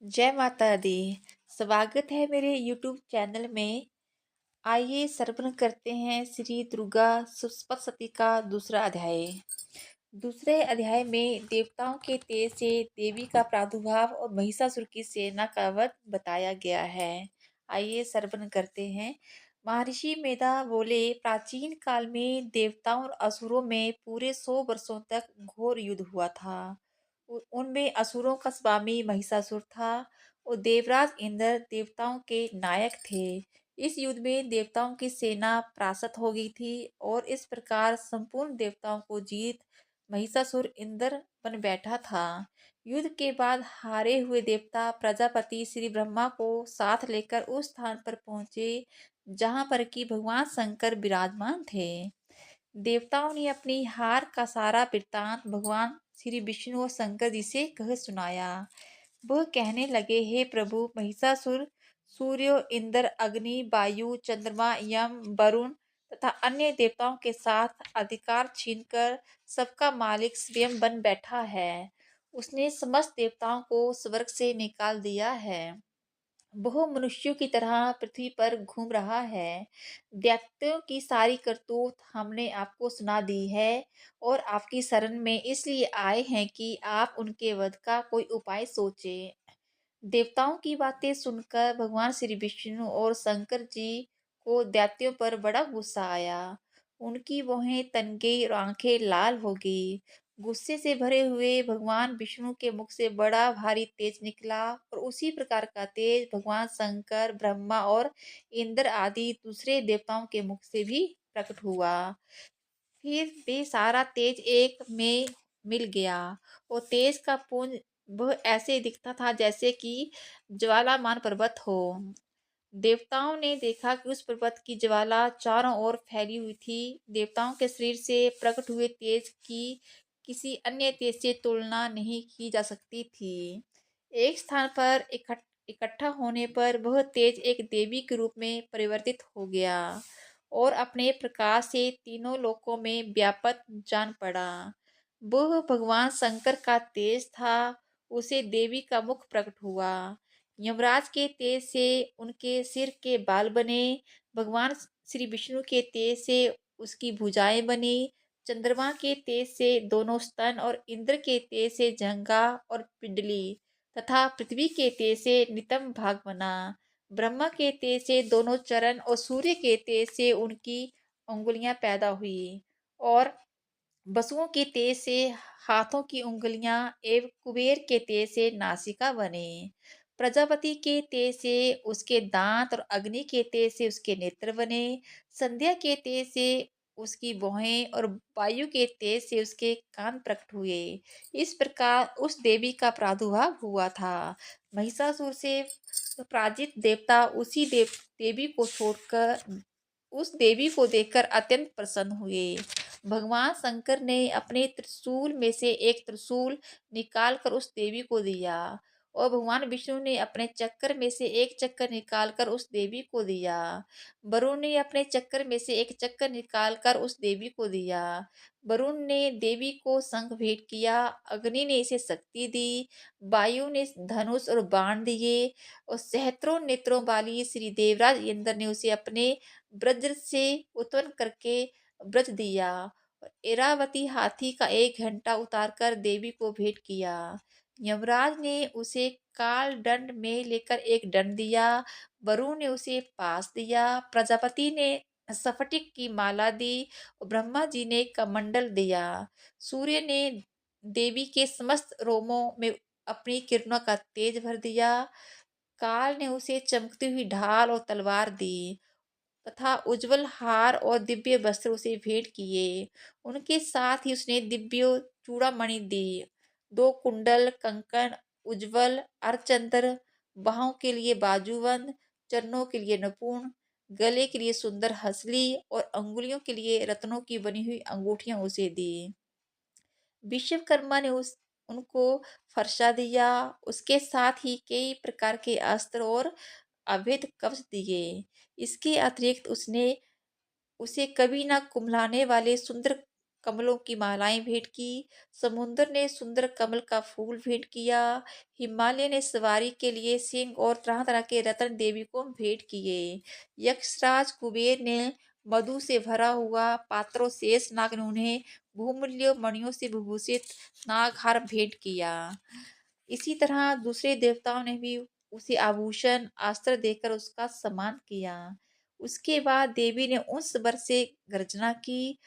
जय माता दी। स्वागत है मेरे YouTube चैनल में। आइए श्रवण करते हैं श्री दुर्गा सप्तशती का दूसरा अध्याय। दूसरे अध्याय में देवताओं के तेज से देवी का प्रादुर्भाव और महिषासुर की सेना का वध बताया गया है। आइए श्रवण करते हैं। महर्षि मेधा बोले, प्राचीन काल में देवताओं और असुरों में पूरे 100 वर्षों तक घोर युद्ध हुआ था। उनमें असुरों का स्वामी महिषासुर था और देवराज इंद्र देवताओं के नायक थे। इस युद्ध में देवताओं की सेना परास्त हो गई थी और इस प्रकार संपूर्ण देवताओं को जीत महिषासुर इंद्र बन बैठा था। युद्ध के बाद हारे हुए देवता प्रजापति श्री ब्रह्मा को साथ लेकर उस स्थान पर पहुंचे जहां पर कि भगवान शंकर विराजमान थे। देवताओं ने अपनी हार का सारा वृत्तांत भगवान श्री विष्णु और शंकर जी से कह सुनाया। वह कहने लगे, हे प्रभु, महिषासुर सूर्य, इंद्र, अग्नि, वायु, चंद्रमा, यम, वरुण तथा अन्य देवताओं के साथ अधिकार छीनकर सबका मालिक स्वयं बन बैठा है। उसने समस्त देवताओं को स्वर्ग से निकाल दिया है। वह मनुष्यों की तरह पृथ्वी पर घूम रहा है। दैत्यों की सारी करतूत हमने आपको सुना दी है और आपकी शरण में इसलिए आए हैं कि आप उनके वध का कोई उपाय सोचें। देवताओं की बातें सुनकर भगवान श्री विष्णु और शंकर जी को दैत्यों पर बड़ा गुस्सा आया। उनकी भौहें तन गई और आंखें लाल हो गई। गुस्से से भरे हुए भगवान विष्णु के मुख से बड़ा भारी तेज निकला और उसी प्रकार का तेज भगवान शंकर, ब्रह्मा और इंद्र आदि दूसरे देवताओं के मुख से भी प्रकट हुआ। फिर वे सारा तेज एक में मिल गया और तेज का पुंज वह ऐसे दिखता था जैसे कि ज्वालामान पर्वत हो। देवताओं ने देखा कि उस पर्वत की ज्वाला चारों ओर फैली हुई थी। देवताओं के शरीर से प्रकट हुए तेज की किसी अन्य तेज से तुलना नहीं की जा सकती थी। एक स्थान पर इकट्ठा होने पर वह तेज एक देवी के रूप में परिवर्तित हो गया और अपने प्रकाश से तीनों लोकों में व्यापक जान पड़ा। वह भगवान शंकर का तेज था। उसे देवी का मुख प्रकट हुआ। यमराज के तेज से उनके सिर के बाल बने। भगवान श्री विष्णु के तेज से उसकी भुजाएं बनी। चंद्रमा के तेज से दोनों स्तन और इंद्र के तेज से जंघा और पिंडली तथा पृथ्वी के तेज से नितंब भाग बना। ब्रह्मा के तेज से दोनों चरण और सूर्य के तेज से उनकी उंगलियां पैदा हुई और वसुओं के तेज से हाथों की उंगलियां एवं कुबेर के तेज से नासिका बने। प्रजापति के तेज से उसके दांत और अग्नि के तेज से उसके नेत्र बने। संध्या के तेज से उसकी भौहें और वायु के तेज से उसके कान प्रकट हुए। इस प्रकार उस देवी का प्रादुर्भाव हुआ था। महिषासुर से पराजित देवता उसी देवी को छोड़कर उस देवी को देखकर अत्यंत प्रसन्न हुए। भगवान शंकर ने अपने त्रिशूल में से एक त्रिशूल निकालकर उस देवी को दिया और भगवान विष्णु ने अपने चक्कर में से एक चक्कर निकालकर उस देवी को दिया। वरुण ने अपने चक्कर में से एक चक्कर निकालकर उस देवी को दिया। वरुण ने देवी को शंख भेंट किया। अग्नि ने इसे शक्ति दी। वायु ने धनुष और बाण दिए और सहस्त्रों नेत्रों वाली श्री देवराज इंद्र ने उसे अपने वज्र से उत्पन्न करके व्रज दिया। एरावती हाथी का एक घंटा उतारकर देवी को भेंट किया। यमराज ने उसे काल दंड में लेकर एक दंड दिया। वरुण ने उसे पास दिया। प्रजापति ने स्फटिक की माला दी और ब्रह्मा जी ने कमंडल दिया। सूर्य ने देवी के समस्त रोमों में अपनी किरणों का तेज भर दिया। काल ने उसे चमकती हुई ढाल और तलवार दी तथा उज्जवल हार और दिव्य वस्त्र उसे भेंट किए। उनके साथ ही उसने दिव्य चूड़ामणि दी, 2 कुंडल, कंकण, उज्जवल अर्धचंद्र, बाहों के लिए बाजूबंद, चरणों के लिए नपुण, गले के लिए सुंदर हंसली और अंगुलियों के लिए रत्नों की बनी हुई अंगूठियां उसे दी। विश्वकर्मा ने उस उनको फरसा दिया। उसके साथ ही कई प्रकार के अस्त्र और अभेद कवच दिए। इसके अतिरिक्त उसने उसे कभी न कुम्हलाने वाले सुंदर कमलों की मालाएं भेंट की। समुद्र ने सुंदर कमल का फूल भेंट किया। हिमालय ने सवारी के लिए सिंह और तरह तरह के रत्न देवी को भेंट किए। यक्षराज कुबेर ने मधु से भरा हुआ पात्रों शेष नाग ने उन्हें बहुमूल्य मणियों से विभूषित नागहार भेंट किया। इसी तरह दूसरे देवताओं ने भी उसे आभूषण अस्त्र देकर उसका सम्मान किया। उसके बाद देवी ने उस वर से गर्जना की।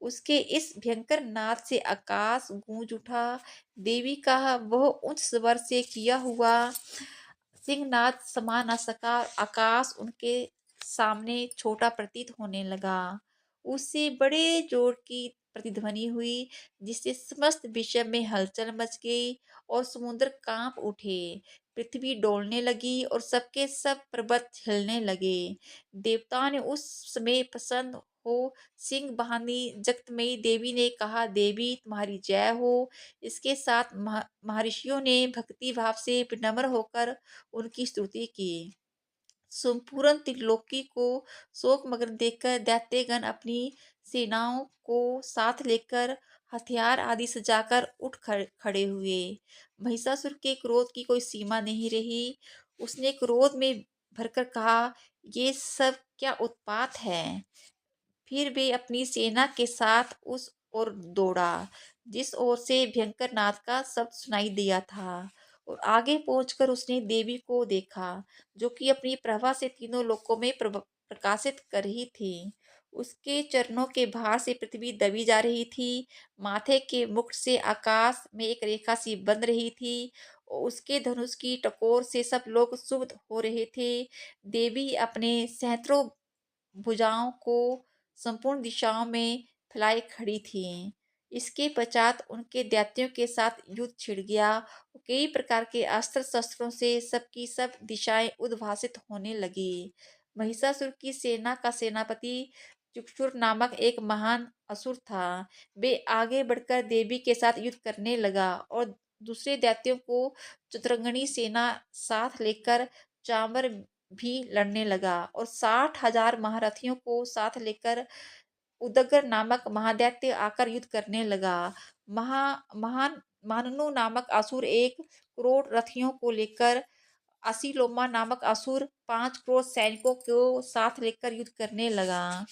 उसके इस भयंकर नाद से आकाश गूंज उठा। देवी का वह उच्च स्वर से किया हुआ सिंहनाद समा न सका। आकाश उनके सामने छोटा प्रतीत होने लगा। उससे बड़े जोर की प्रतिध्वनि हुई, जिससे समस्त विश्व में हलचल मच गई और समुद्र कांप उठे। पृथ्वी डोलने लगी और सबके सब पर्वत हिलने लगे। देवताओं ने उस समय प्रसन्न हो सिंह बहानी जगतमयी देवी ने कहा, देवी तुम्हारी जय हो। इसके साथ महर्षियों ने भक्ति भाव से विनम्र होकर उनकी स्तुति की। संपूर्ण त्रिलोकी को शोकमग्न देखकर दैत्यगण अपनी सेनाओं को साथ लेकर हथियार आदि सजाकर उठ खड़े हुए। महिषासुर के क्रोध की कोई सीमा नहीं रही। उसने क्रोध में भरकर कहा, ये सब क्या उत्पात है। फिर वे अपनी सेना के साथ उस ओर दौड़ा जिस ओर से भयंकर नाद का शब्द सुनाई दिया था, और आगे पहुंचकर उसने देवी को देखा, जो कि अपनी प्रभा से तीनों लोकों में प्रकाशित कर रही थी। उसके चरणों के भार से पृथ्वी दबी जा रही थी। माथे के मुकुट से आकाश में एक रेखा सी बन रही थी और उसके धनुष की टकोर से सब लोग क्षुब्ध हो रहे थे। देवी अपने सहस्त्रों भुजाओं को संपूर्ण दिशाओं में फैलाए खड़ी थीं। इसके पश्चात उनके दैत्यों के साथ युद्ध छिड़ गया। कई प्रकार के अस्त्र शस्त्रों से सबकी सब दिशाएं उद्भासित होने लगी। महिषासुर की सेना का सेनापति चुक्षुर नामक एक महान असुर था। वे आगे बढ़कर देवी के साथ युद्ध करने लगा और दूसरे दैत्यों को चतुरंगनी सेना साथ लेकर चांवर भी लड़ने लगा और 60,000 महारथियों को साथ लेकर उदगर नामक महादैत्य आकर युद्ध करने लगा। महा महान माननु नामक असुर 1 करोड़ रथियों को लेकर, असीलोमा नामक असुर 5 करोड़ सैनिकों को साथ लेकर युद्ध करने लगा।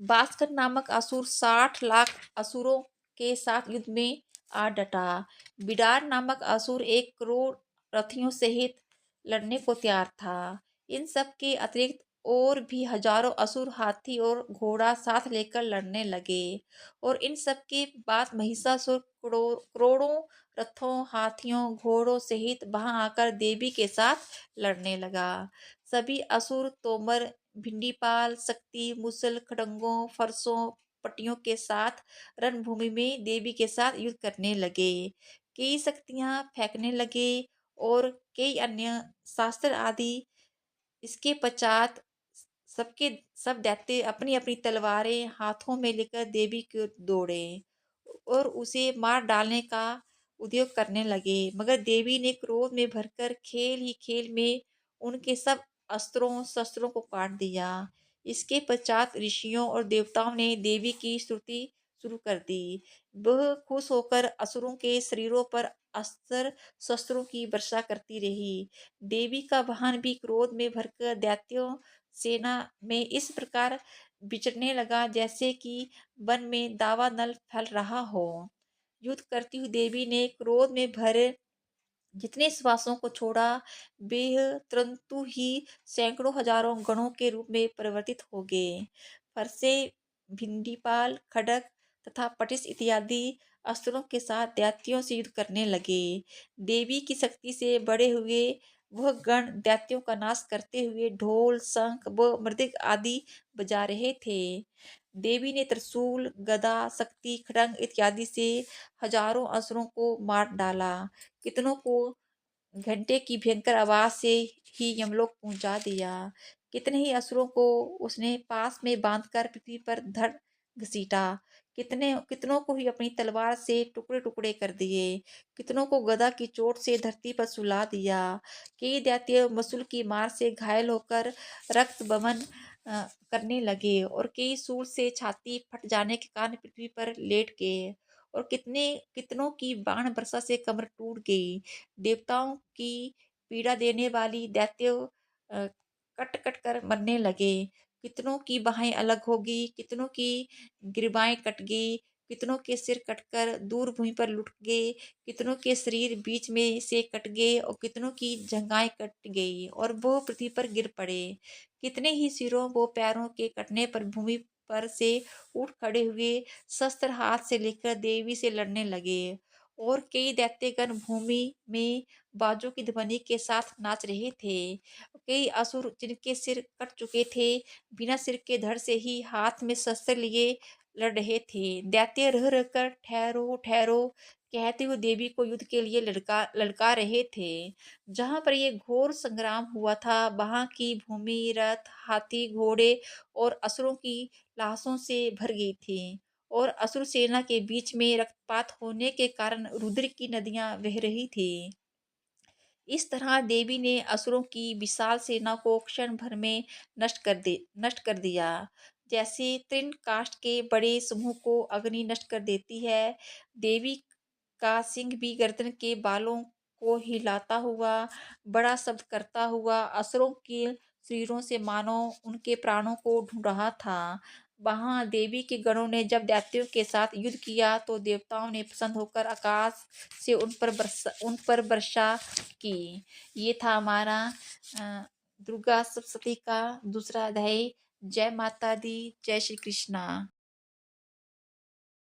भास्कर नामक असुर 60 लाख असुरों के साथ युद्ध में आ डटा। बिडार नामक असुर 1 करोड़ रथियों सहित लड़ने को तैयार था। इन सब के अतिरिक्त और भी हजारों असुर हाथी और घोड़ा साथ लेकर लड़ने लगे, और इन सब के बाद महिषासुर करोड़ों रथों, हाथियों, घोड़ों सहित वहां आकर देवी के साथ लड़ने लगा। सभी असुर तोमर, भिंडीपाल, शक्ति, मुसल, खड़ंगों, फरसों, पटियों के साथ रणभूमि में देवी के साथ युद्ध करने लगे। कई शक्तियां फेंकने लगे और कई अन्य शास्त्र आदि। इसके पश्चात सबके सब दैत्य अपनी अपनी तलवारें हाथों में लेकर देवी की ओर दौड़े और उसे मार डालने का उद्योग करने लगे, मगर देवी ने क्रोध में भरकर खेल ही खेल में उनके सब अस्त्रों शस्त्रों को काट दिया। इसके पश्चात ऋषियों और देवताओं ने देवी की स्तुति शुरू कर दी। वह खुश होकर असुरों के शरीरों पर अस्त्र शस्त्रों की वर्षा करती रही। देवी का वाहन भी क्रोध में भरकर दैत्यों सेना में इस प्रकार विचरने लगा, जैसे कि वन में दावानल फैल रहा हो। युद्ध करती हुई देवी ने क्रोध में भरे जितने श्वासों को छोड़ा, वे तुरंतु ही सैकड़ों हजारों गणों के रूप में परिवर्तित हो गए। फरसे, भिंडीपाल, खड़ग तथा पटिश इत्यादि अस्त्रों के साथ दैत्यों से युद्ध करने लगे। देवी की शक्ति से बड़े हुए वह गण दैत्यों का नाश करते हुए ढोल, शंख व मृदंग आदि बजा रहे थे। देवी ने त्रिशूल, गदा, शक्ति, खड्ग इत्यादि से हजारों असुरों को मार डाला। कितनों को घंटे की भयंकर आवाज से ही यमलोक पहुंचा दिया। कितने ही असुरों को उसने पास में बांधकर पृथ्वी पर धड़ घसीटा। कितनों को ही अपनी तलवार से टुकड़े टुकड़े कर दिए। कितनों को गदा की चोट से धरती पर सुला दिया। कई दैत्य मसूल की मार से घायल होकर रक्त बमन करने लगे और कई सूर से छाती फट जाने के कारण पृथ्वी पर लेट गए और कितनों की बाण वर्षा से कमर टूट गई। देवताओं की पीड़ा देने वाली दैत्य कट कट कर मरने लगे। कितनों की बाहें अलग हो गई, कितनों की गिरबाएं कट गई, कितनों के सिर कटकर दूर भूमि पर लुढ़क गए, कितनों के शरीर बीच में से कट गए और कितनों की जंघाएं कट गई और वो पृथ्वी पर गिर पड़े। कितने ही सिरों व पैरों के कटने पर भूमि पर से उठ खड़े हुए, शस्त्र हाथ से लेकर देवी से लड़ने लगे और कई दैत्यगण भूमि में बाजों की ध्वनि के साथ नाच रहे थे। कई असुर जिनके सिर कट चुके थे, बिना सिर के धड़ से ही हाथ में शस्त्र लिए लड़ रहे थे। दैत्य रह रहकर ठहरो ठहरो कहते हुए देवी को युद्ध के लिए ललकार रहे थे। जहाँ पर ये घोर संग्राम हुआ था, वहाँ की भूमि रथ, हाथी, घोड़े और असुरों की लाशों से भर गई थी और असुर सेना के बीच में रक्तपात होने के कारण रुद्र की नदियां बह रही थी। इस तरह देवी ने असुरों की विशाल सेना को क्षण भर में नष्ट कर दिया। जैसे तृण काष्ठ के बड़े समूह को अग्नि नष्ट कर देती है, देवी का सिंह भी गर्दन के बालों को हिलाता हुआ, बड़ा शब्द करता हुआ असुरों के शरीरों से मानो उनके प्राणों को ढूंढ रहा था। वहां देवी के गणों ने जब दैत्यों के साथ युद्ध किया तो देवताओं ने प्रसन्न होकर आकाश से उन पर वर्षा की। ये था हमारा दुर्गा सप्तशती का दूसरा अध्याय। जय माता दी, जय श्री कृष्णा।